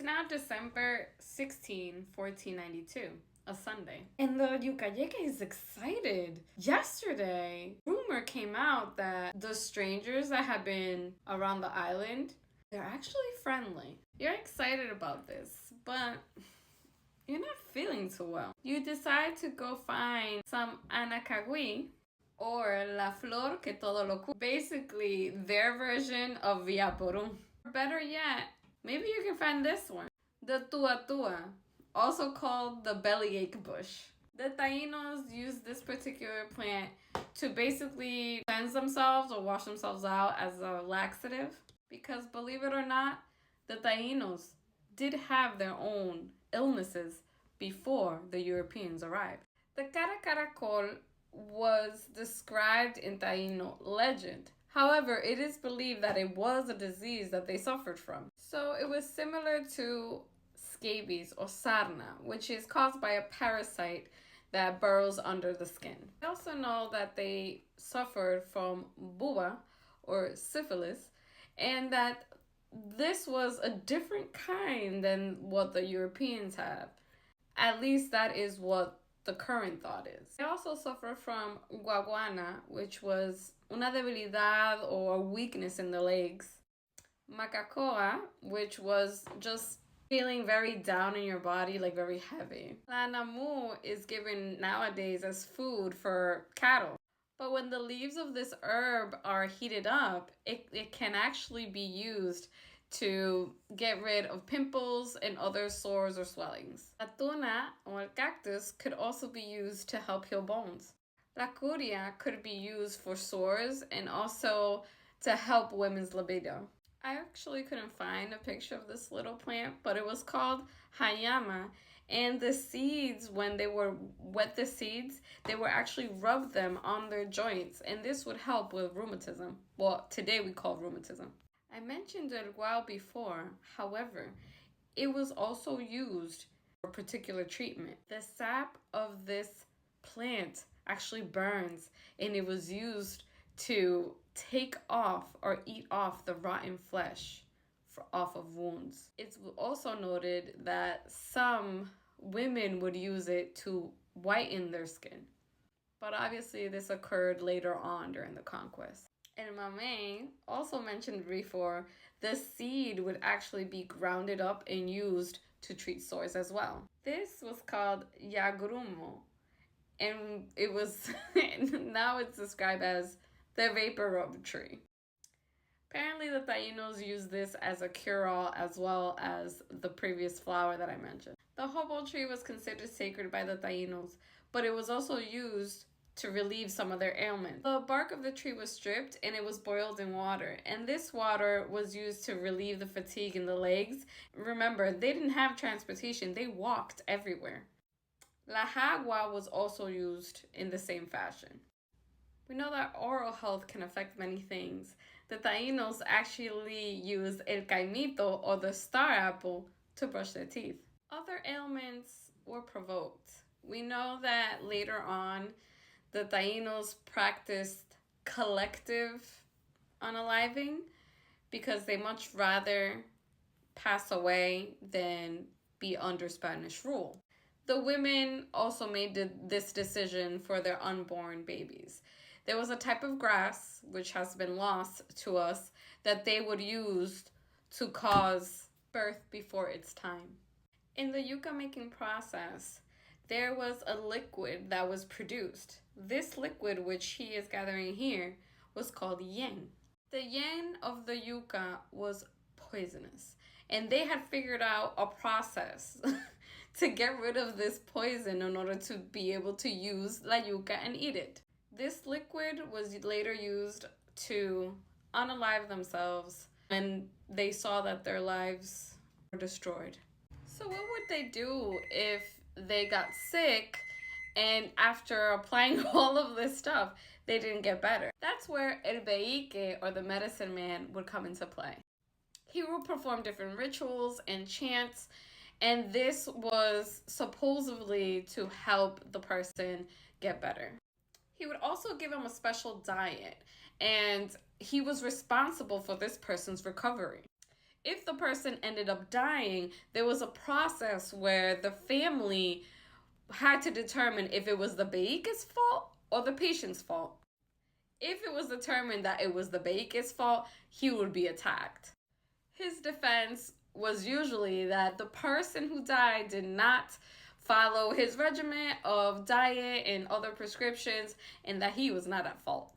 now December 16, 1492, a Sunday. And the Yucayeque is excited. Yesterday, rumor came out that the strangers that have been around the island, they're actually friendly. You're excited about this, but you're not feeling too well. You decide to go find some Cajuil, or La Flor que todo lo cura. Basically, their version of Viaporum. Better yet, maybe you can find this one. The Tua, also called the bellyache bush. The Taínos use this particular plant to basically cleanse themselves or wash themselves out as a laxative. Because believe it or not, the Taínos did have their own illnesses before the Europeans arrived. The caracol was described in Taino legend. However, it is believed that it was a disease that they suffered from. So it was similar to scabies or sarna, which is caused by a parasite that burrows under the skin. We also know that they suffered from buba or syphilis, and that this was a different kind than what the Europeans have. At least that is what the current thought is. They also suffer from guaguana, which was una debilidad or a weakness in the legs. Macacoa, which was just feeling very down in your body, like very heavy. La namu is given nowadays as food for cattle. But when the leaves of this herb are heated up, it can actually be used to get rid of pimples and other sores or swellings. La tuna, or cactus, could also be used to help heal bones. La curia could be used for sores and also to help women's libido. I actually couldn't find a picture of this little plant, but it was called hayama, and the seeds, when they were wet the seeds, they would actually rub them on their joints, and this would help with rheumatism. Well, today we call rheumatism. I mentioned el guau before, however, it was also used for particular treatment. The sap of this plant actually burns, and it was used to take off or eat off the rotten flesh off of wounds. It's also noted that some women would use it to whiten their skin. But obviously this occurred later on during the conquest. And Mamey also mentioned before, the seed would actually be grounded up and used to treat sores as well. This was called yagrumo, and it was now it's described as the vapor rub tree. Apparently the Taínos use this as a cure-all as well as the previous flower that I mentioned. The hobo tree was considered sacred by the Taínos, but it was also used to relieve some of their ailments. The bark of the tree was stripped and it was boiled in water, and this water was used to relieve the fatigue in the legs. Remember, they didn't have transportation, they walked everywhere. La Guagua was also used in the same fashion. We know that oral health can affect many things. The Taínos actually used el caimito, or the star apple, to brush their teeth. Other ailments were provoked. We know that later on, the Taínos practiced collective unaliving because they much rather pass away than be under Spanish rule. The women also made this decision for their unborn babies. There was a type of grass, which has been lost to us, that they would use to cause birth before its time. In the yuca making process, there was a liquid that was produced. This liquid, which he is gathering here, was called yen. The yen of the yuca was poisonous, and they had figured out a process to get rid of this poison in order to be able to use la yuca and eat it. This liquid was later used to unalive themselves when they saw that their lives were destroyed. So what would they do if they got sick and after applying all of this stuff, they didn't get better? That's where el beique, or the medicine man, would come into play. He would perform different rituals and chants, and this was supposedly to help the person get better. He would also give him a special diet, and he was responsible for this person's recovery. If the person ended up dying, there was a process where the family had to determine if it was the baker's fault or the patient's fault. If it was determined that it was the baker's fault, he would be attacked. His defense was usually that the person who died did not follow his regimen of diet and other prescriptions, and that he was not at fault.